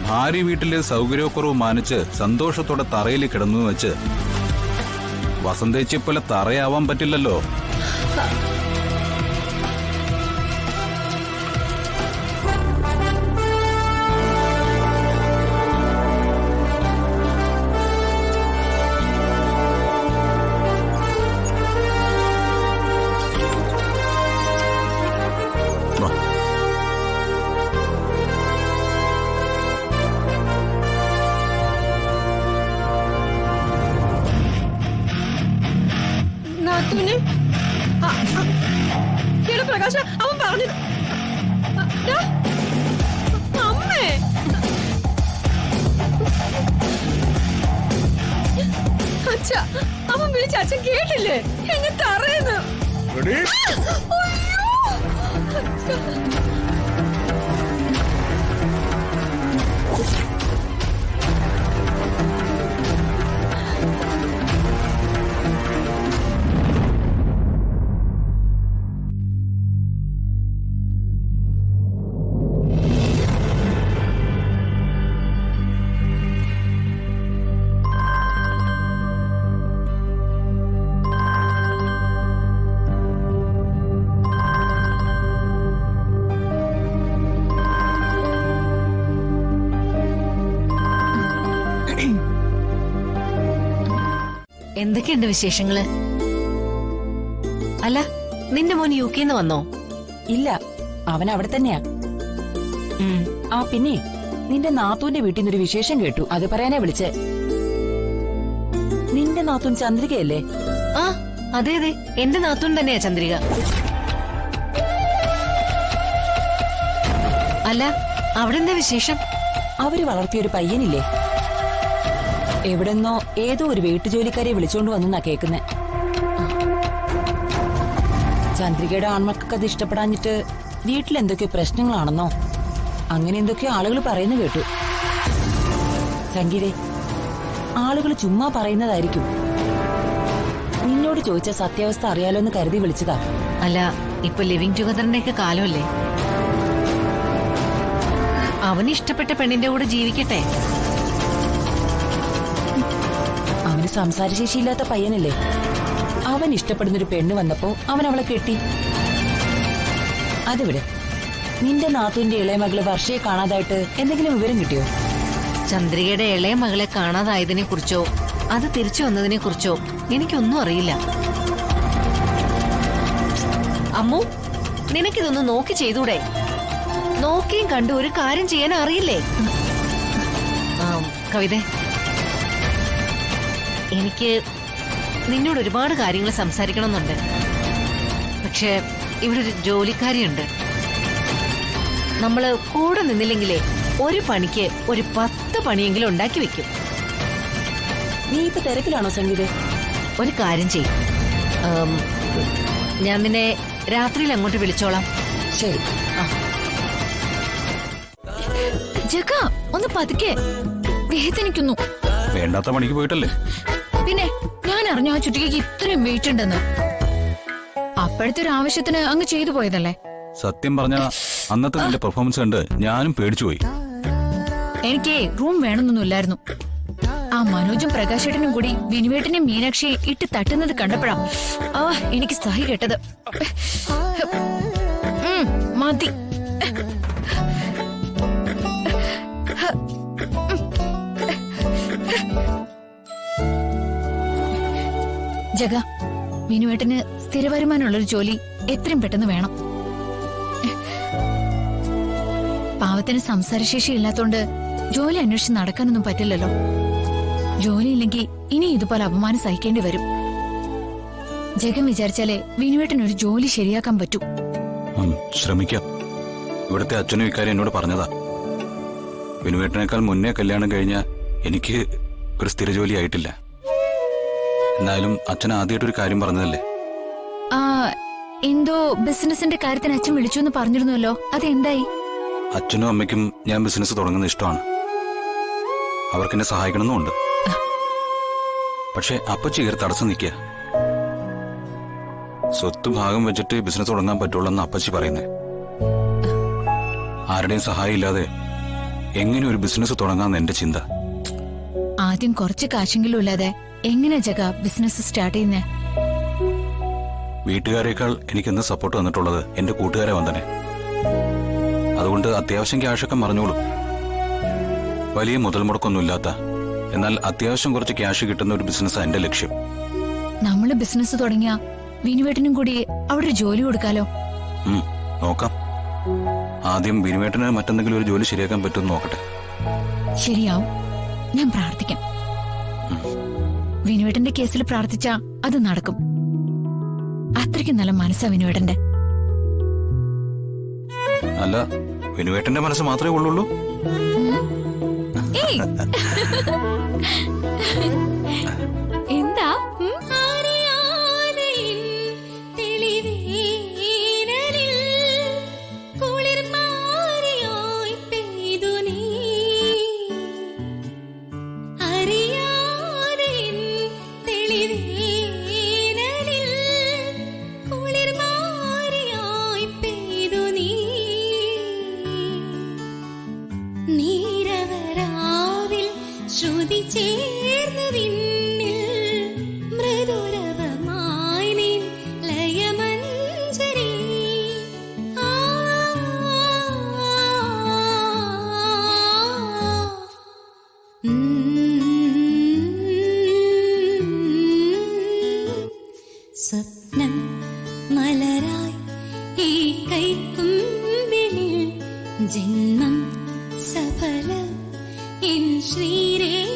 ഭാര്യ വീട്ടിലെ സൗകര്യക്കുറവ് മാനിച്ച് സന്തോഷത്തോടെ തറയിൽ കിടന്നു വെച്ച് വസന്തേച്ചിയെ പോലെ തറയാവാൻ പറ്റില്ലല്ലോ. പ്രകാശ അവൻ പറഞ്ഞു അമ്മേ. അച്ഛ അവൻ വിളിച്ച അച്ഛൻ കേട്ടില്ലേ? എന്നെ തറയുന്നു. എന്തൊക്കെയുണ്ട് വിശേഷങ്ങള്? അല്ല, നിന്റെ മോൻ യുകെന്ന് വന്നോ? ഇല്ല, അവൻ അവിടെ തന്നെയാ. ആ പിന്നെ നിന്റെ നാത്തൂന്റെ വീട്ടിൽ നിന്നൊരു വിശേഷം കേട്ടു, അത് പറയാനാ വിളിച്ചേ. നിന്റെ നാത്തൂൻ ചന്ദ്രികയല്ലേ? ആ അതെ അതെ, എന്റെ നാത്തൂൻ തന്നെയാ ചന്ദ്രിക. അല്ല, അവിടെ എന്താ വിശേഷം? അവര് വളർത്തിയൊരു പയ്യനില്ലേ, എവിടെന്നോ ഏതോ ഒരു വീട്ടുജോലിക്കാരെ വിളിച്ചോണ്ട് വന്നെന്നാ കേക്കുന്നെ. ചന്ദ്രികയുടെ ആൺമക്കൾക്ക് അത് ഇഷ്ടപ്പെടാഞ്ഞിട്ട് വീട്ടിലെന്തൊക്കെയോ പ്രശ്നങ്ങളാണെന്നോ അങ്ങനെ എന്തൊക്കെയോ ആളുകൾ പറയുന്നു കേട്ടു. സംഗീതേ, ആളുകൾ ചുമ്മാ പറയുന്നതായിരിക്കും. നിന്നോട് ചോദിച്ച സത്യാവസ്ഥ അറിയാലോ എന്ന് കരുതി വിളിച്ചതാ. അല്ല, ഇപ്പൊ ലിവിംഗ് ടുഗദറിന്റെ ഒക്കെ കാലമല്ലേ? അവന് ഇഷ്ടപ്പെട്ട പെണ്ണിന്റെ കൂടെ ജീവിക്കട്ടെ. അവന് സംസാരശേഷിയില്ലാത്ത പയ്യനല്ലേ. അവൻ ഇഷ്ടപ്പെടുന്നൊരു പെണ്ണ് വന്നപ്പോ അവൻ അവളെ കെട്ടി. അതിവിടെ നിന്റെ നാത്തൂന്റെ ഇളയ മകള് വർഷയെ കാണാതായിട്ട് എന്തെങ്കിലും വിവരം കിട്ടിയോ? ചന്ദ്രികയുടെ ഇളയ മകളെ കാണാതായതിനെ കുറിച്ചോ അത് തിരിച്ചു വന്നതിനെ കുറിച്ചോ എനിക്കൊന്നും അറിയില്ല. അമ്മു, നിനക്കിതൊന്ന് നോക്കി ചെയ്തൂടെ? നോക്കിയും കണ്ടു ഒരു കാര്യം ചെയ്യാൻ അറിയില്ലേ? കവിതേ, എനിക്ക് നിന്നോട് ഒരുപാട് കാര്യങ്ങൾ സംസാരിക്കണമെന്നുണ്ട്. പക്ഷെ ഇവിടെ ഒരു ജോലിക്കാരിയുണ്ട്. നമ്മള് കൂടെ നിന്നില്ലെങ്കിലേ ഒരു പണിക്ക് ഒരു 10 പണിയെങ്കിലും ഉണ്ടാക്കി വെക്കും. നീ ഇപ്പൊ തിരക്കിലാണോ സംഗീത? ഒരു കാര്യം ചെയ്യും, ഞാൻ നിന്നെ രാത്രിയിൽ അങ്ങോട്ട് വിളിച്ചോളാം. ശരി. ജഗ, ഒന്ന് പതുക്കെ, വേദനിക്കുന്നു. വേണ്ടാത്ത പണിക്ക് പോയിട്ടല്ലേ? പിന്നെ ഞാൻ അറിഞ്ഞു ആ ചുറ്റികയ്ക്ക് ഇത്രയും വെയിറ്റ് ഉണ്ടെന്ന്. അപ്പോഴത്തെ ഒരു ആവശ്യത്തിന് അങ്ങ് ചെയ്തു പോയതല്ലേ? സത്യം പറഞ്ഞ അന്നത്തെ നിന്റെ പെർഫോമൻസ് കണ്ട് ഞാനും പേടിച്ചുപോയി. എനിക്ക് റൂം വേണമെന്നൊന്നുമില്ലായിരുന്നു. ആ മനോജും പ്രകാശേട്ടനും കൂടി വിനുവേട്ടനെയും മീനാക്ഷിയെ ഇട്ട് തട്ടുന്നത് കണ്ടപ്പോഴാ എനിക്ക് സഹി കെട്ടത്. മതി. ജഗ, വിനുവേട്ടന് സ്ഥിര വരുമാനമുള്ളൊരു ജോലി എത്രയും പെട്ടെന്ന് വേണം. പാവത്തിന് സംസാരശേഷി ഇല്ലാത്തോണ്ട് ജോലി അന്വേഷിച്ച് നടക്കാനൊന്നും പറ്റില്ലല്ലോ. ജോലിയില്ലെങ്കിൽ ഇനി ഇതുപോലെ അപമാനം സഹിക്കേണ്ടി വരും. ജഗം വിചാരിച്ചാലേ വിനുവേട്ടനൊരു ജോലി ശരിയാക്കാൻ പറ്റൂ. ശ്രമിക്കാം. ഇവിടുത്തെ അച്ഛനും ഇക്കാര്യം എന്നോട് പറഞ്ഞതാ. വിനുവേട്ടനേക്കാൾ മുന്നേ കല്യാണം കഴിഞ്ഞ എനിക്ക് ഒരു സ്ഥിര ജോലി ആയിട്ടില്ല. എന്നാലും അച്ഛൻ ആദ്യമായിട്ടൊരു കാര്യം പറഞ്ഞതല്ലേ. എന്തോ ബിസിനസിന്റെ കാര്യത്തിന് അച്ഛൻ വിളിച്ചു എന്ന് പറഞ്ഞിരുന്നല്ലോ, അതെന്തായി? അച്ഛനും അമ്മയ്ക്കും ഞാൻ ബിസിനസ് തുടങ്ങുന്നത് ഇഷ്ടമാണ്. അവർക്കെന്നെ സഹായിക്കണമെന്നുണ്ട്. പക്ഷെ അപ്പച്ചി കയറി തടസ്സം നിൽക്കുക. സ്വത്ത് ഭാഗം വെച്ചിട്ട് ബിസിനസ് തുടങ്ങാൻ പറ്റുള്ളൂ എന്ന് അപ്പച്ചി പറയുന്നേ. ആരുടെയും സഹായം ഇല്ലാതെ എങ്ങനെ ഒരു ബിസിനസ് തുടങ്ങാന്ന് എന്റെ ചിന്ത. ആദ്യം കുറച്ച് കാശെങ്കിലും ഇല്ലാതെ എങ്ങനെ ജഗ ബിസിനസ് സ്റ്റാർട്ട് ചെയ്യുന്നേ? വീട്ടുകാരേക്കാൾ എനിക്ക് ഇന്ന് സപ്പോർട്ട് തന്നിട്ടുള്ളത് എന്റെ കൂട്ടുകാരെ വന്നനെ. അതുകൊണ്ട് അത്യാവശ്യം ക്യാഷൊക്കെ മറിഞ്ഞോളൂ. വലിയ മുതൽ മുടക്കൊന്നുമില്ലാത്ത, എന്നാൽ അത്യാവശ്യം കുറച്ച് ക്യാഷ് കിട്ടുന്ന ഒരു ബിസിനസ്സാണ് എന്റെ ലക്ഷ്യം. നമ്മള് ബിസിനസ് തുടങ്ങിയ വിനുവേട്ടനും കൂടി അവിടെ ഒരു ജോലി കൊടുക്കാലോ? നോക്കാം. ആദ്യം വിനുവേട്ടന് മറ്റെന്തെങ്കിലും ഒരു ജോലി ശരിയാക്കാൻ പറ്റുമെന്ന് നോക്കട്ടെ. ശരിയാവും, ഞാൻ പ്രാർത്ഥിക്കാം. വിനുവേട്ടന്റെ കേസിൽ പ്രാർത്ഥിച്ചാ അത് നടക്കും. അത്രയ്ക്ക് നല്ല മനസ്സാ വിനുവേട്ടന്റെ. അല്ല, വിനുവേട്ടന്റെ മനസ്സ് മാത്രമേ ഉള്ളൂ. ഏയ്. എന്താ? ശ്രുതി ചേർന്ന വിണ്ണിൽ മൃദുരവമായി നിൻ ലയമഞ്ജരി. സ്വപ്നം മലരായി ഈ കൈക്കുമ്പിളിൽ ജന്മം സഫലം എൻ ശ്രീരേഖയിൽ